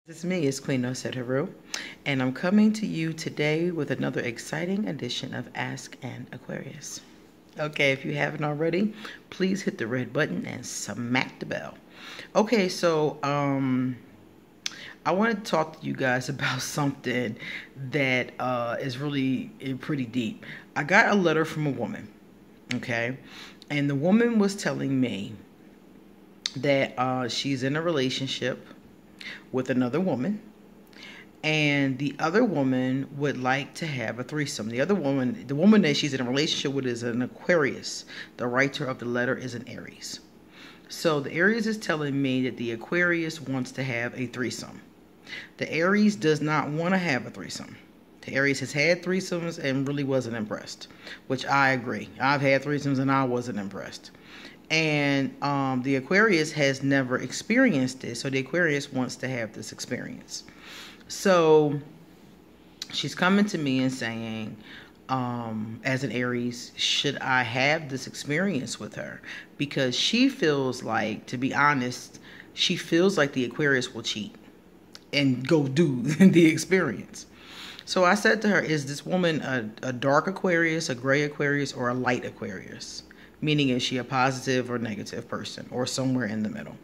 This is me, it's Queen No Haru, and I'm coming to you today with another exciting edition of Ask An Aquarius. Okay, if you haven't already, please hit the red button and smack the bell. Okay, so I wanted to talk to you guys about something that is really pretty deep. I got a letter from a woman, okay, and the woman was telling me that she's in a relationship with another woman, and the other woman would like to have a threesome. The woman that she's in a relationship with is an Aquarius. The writer of the letter is an Aries. So the Aries is telling me that the Aquarius wants to have a threesome. The Aries does not want to have a threesome. The Aries has had threesomes and really wasn't impressed, which I agree. I've had threesomes and I wasn't impressed. And the Aquarius has never experienced this, so the Aquarius wants to have this experience. So she's coming to me and saying, as an Aries, should I have this experience with her? Because she feels like, to be honest, she feels like the Aquarius will cheat and go do the experience. So I said to her, is this woman a dark Aquarius, a gray Aquarius, or a light Aquarius? Meaning, is she a positive or negative person, or somewhere in the middle?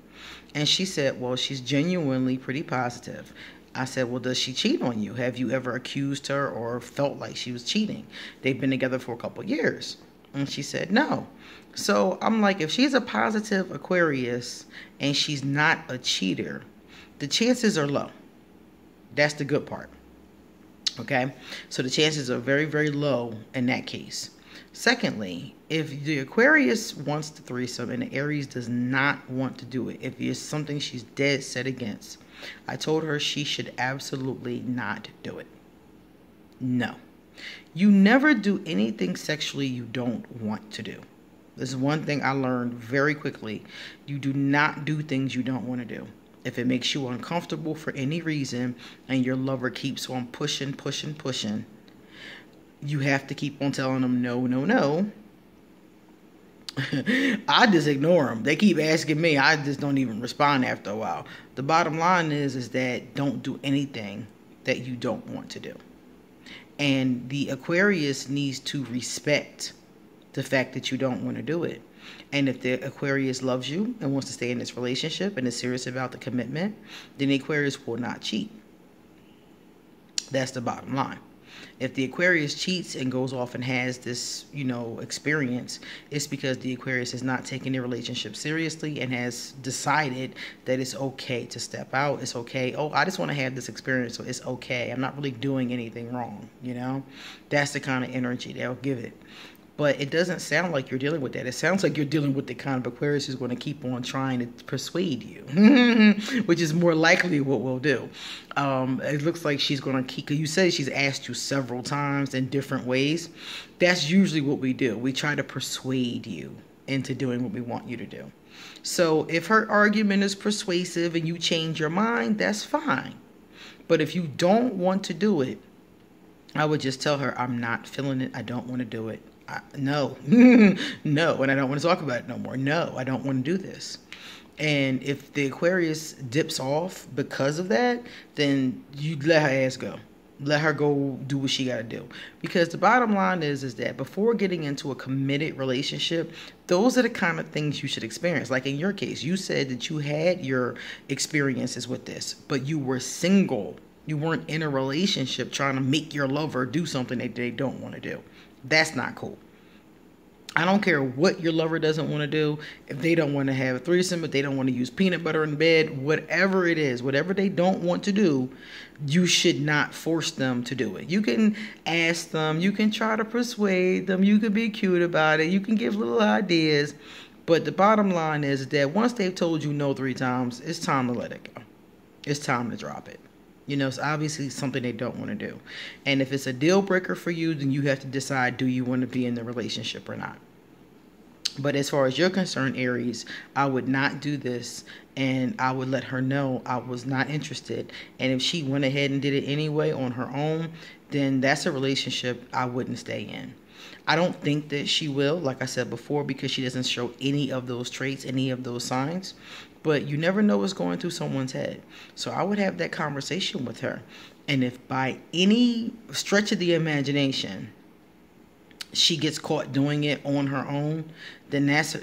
And she said, well, she's genuinely pretty positive. I said, well, does she cheat on you? Have you ever accused her or felt like she was cheating? They've been together for a couple of years. And she said, no. So I'm like, if she's a positive Aquarius and she's not a cheater, the chances are low. That's the good part. Okay? So the chances are very, very low in that case. Secondly, if the Aquarius wants the threesome and the Aries does not want to do it, if it's something she's dead set against, I told her she should absolutely not do it. No. You never do anything sexually you don't want to do. This is one thing I learned very quickly. You do not do things you don't want to do. If it makes you uncomfortable for any reason and your lover keeps on pushing, you have to keep on telling them no, no, no. I just ignore them. They keep asking me. I just don't even respond after a while. The bottom line is that don't do anything that you don't want to do. And the Aquarius needs to respect the fact that you don't want to do it. And if the Aquarius loves you and wants to stay in this relationship and is serious about the commitment, then the Aquarius will not cheat. That's the bottom line. If the Aquarius cheats and goes off and has this, experience, it's because the Aquarius is not taking the relationship seriously and has decided that it's okay to step out. It's okay. Oh, I just want to have this experience, so it's okay. I'm not really doing anything wrong, That's the kind of energy they'll give it. But it doesn't sound like you're dealing with that. It sounds like you're dealing with the kind of Aquarius who's going to keep on trying to persuade you, which is more likely what we'll do. It looks like she's going to keep, because you said she's asked you several times in different ways. That's usually what we do. We try to persuade you into doing what we want you to do. So if her argument is persuasive and you change your mind, that's fine. But if you don't want to do it, I would just tell her, I'm not feeling it. I don't want to do it. No, no, and I don't want to talk about it no more. No, I don't want to do this. And if the Aquarius dips off because of that, then you let her ass go. Let her go do what she got to do. Because the bottom line is that before getting into a committed relationship, those are the kind of things you should experience. Like in your case, you said that you had your experiences with this, but you were single. You weren't in a relationship trying to make your lover do something that they don't want to do. That's not cool. I don't care what your lover doesn't want to do. If they don't want to have a threesome, if they don't want to use peanut butter in bed, whatever it is, whatever they don't want to do, you should not force them to do it. You can ask them. You can try to persuade them. You can be cute about it. You can give little ideas. But the bottom line is that once they've told you no 3 times, it's time to let it go. It's time to drop it. It's obviously something they don't want to do. And if it's a deal breaker for you, then you have to decide, do you want to be in the relationship or not? But as far as you're concerned, Aries, I would not do this, and I would let her know I was not interested. And if she went ahead and did it anyway on her own, then that's a relationship I wouldn't stay in. I don't think that she will, like I said before, because she doesn't show any of those traits, any of those signs. But you never know what's going through someone's head. So I would have that conversation with her. And if by any stretch of the imagination she gets caught doing it on her own, then that's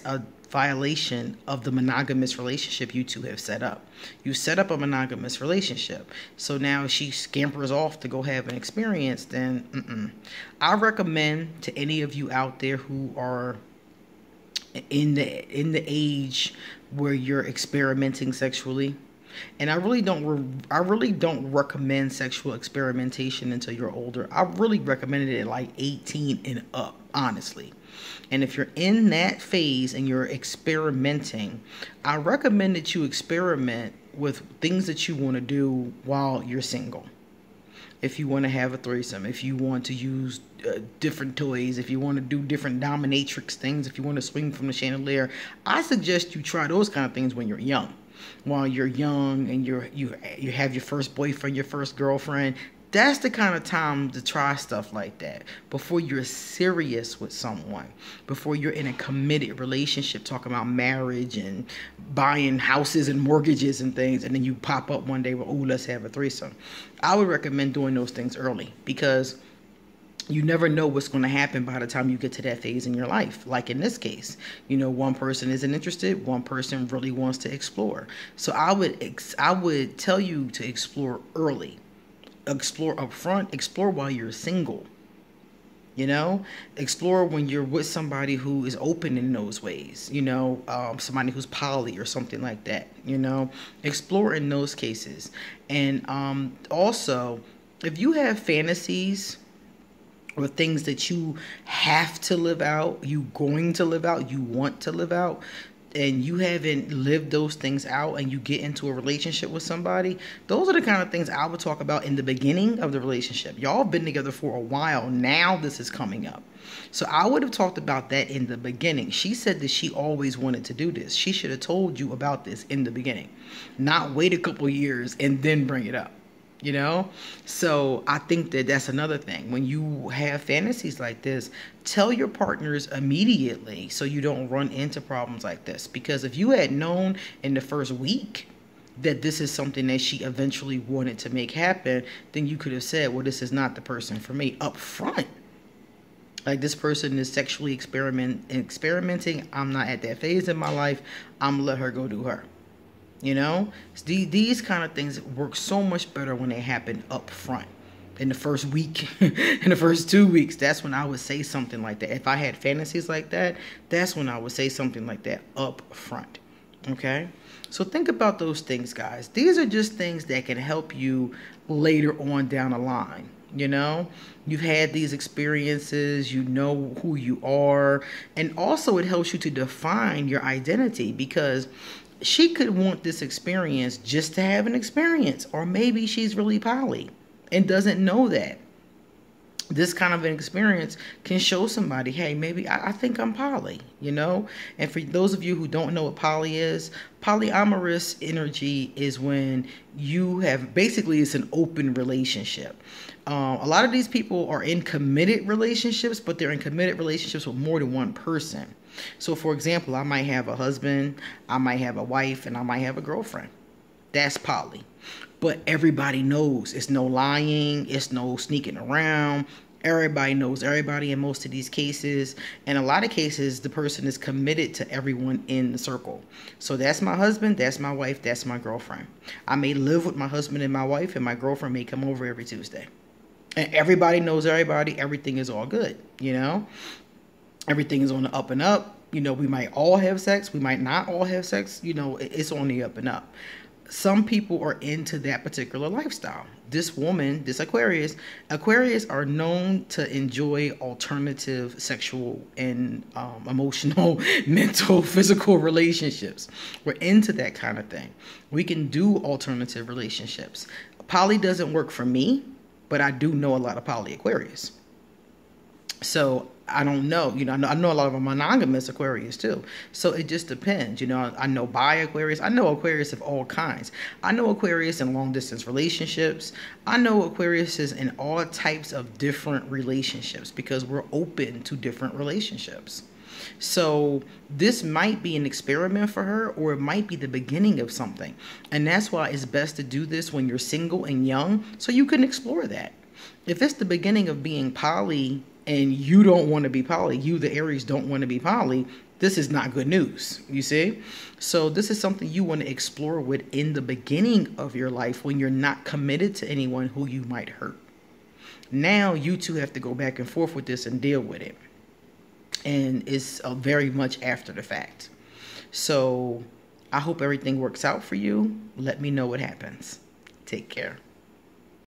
a violation of the monogamous relationship you two have set up. You set up a monogamous relationship. So now she scampers off to go have an experience, then I recommend to any of you out there who are in the age where you're experimenting sexually, and I really don't recommend sexual experimentation until you're older. I really recommended it at like 18 and up, honestly. And if you're in that phase and you're experimenting, I recommend that you experiment with things that you want to do while you're single. If you want to have a threesome, if you want to use different toys, if you want to do different dominatrix things, if you want to swing from the chandelier, I suggest you try those kind of things when you're young. While you're young and you have your first boyfriend, your first girlfriend, that's the kind of time to try stuff like that before you're serious with someone, before you're in a committed relationship, talking about marriage and buying houses and mortgages and things, and then you pop up one day, well, oh, let's have a threesome. I would recommend doing those things early, because you never know what's going to happen by the time you get to that phase in your life. Like in this case, one person isn't interested, one person really wants to explore. So I would tell you to explore early. Explore up front, explore while you're single. Explore when you're with somebody who is open in those ways, somebody who's poly or something like that, explore in those cases. And also, if you have fantasies or things that you have to live out, you going to live out, you want to live out, and you haven't lived those things out, and you get into a relationship with somebody, those are the kind of things I would talk about in the beginning of the relationship. Y'all been together for a while. Now this is coming up. So I would have talked about that in the beginning. She said that she always wanted to do this. She should have told you about this in the beginning, not wait a couple years and then bring it up. So I think that that's another thing. When you have fantasies like this, tell your partners immediately so you don't run into problems like this. Because if you had known in the first week that this is something that she eventually wanted to make happen, then you could have said, well, this is not the person for me up front. Like, this person is sexually experimenting. I'm not at that phase in my life. I'm going to let her go do her. These kind of things work so much better when they happen up front. In the first week, in the first 2 weeks, that's when I would say something like that. If I had fantasies like that, that's when I would say something like that up front. Okay? So think about those things, guys. These are just things that can help you later on down the line. You've had these experiences, you know who you are, and also it helps you to define your identity, because she could want this experience just to have an experience, or maybe she's really poly and doesn't know that. This kind of an experience can show somebody, hey, maybe I think I'm poly, And for those of you who don't know what poly is, polyamorous energy is when you have, basically it's an open relationship. A lot of these people are in committed relationships, but they're in committed relationships with more than one person. So, for example, I might have a husband, I might have a wife, and I might have a girlfriend. That's poly. But everybody knows. It's no lying. It's no sneaking around. Everybody knows everybody in most of these cases. In a lot of cases, the person is committed to everyone in the circle. So that's my husband, that's my wife, that's my girlfriend. I may live with my husband and my wife, and my girlfriend may come over every Tuesday. And everybody knows everybody. Everything is all good, Everything is on the up and up. We might all have sex. We might not all have sex. It's on the up and up. Some people are into that particular lifestyle. This woman, this Aquarius are known to enjoy alternative sexual and emotional, mental, physical relationships. We're into that kind of thing. We can do alternative relationships. Poly doesn't work for me, but I do know a lot of poly Aquarius. So I don't know, I know a lot of monogamous Aquarius too. So it just depends, I know bi Aquarius. I know Aquarius of all kinds. I know Aquarius in long distance relationships. I know Aquarius in all types of different relationships, because we're open to different relationships. So this might be an experiment for her, or it might be the beginning of something. And that's why it's best to do this when you're single and young, so you can explore that. If it's the beginning of being poly and you don't want to be poly, you, the Aries, don't want to be poly, this is not good news, you see? So this is something you want to explore with in the beginning of your life when you're not committed to anyone who you might hurt. Now you two have to go back and forth with this and deal with it. And it's very much after the fact. So I hope everything works out for you. Let me know what happens. Take care.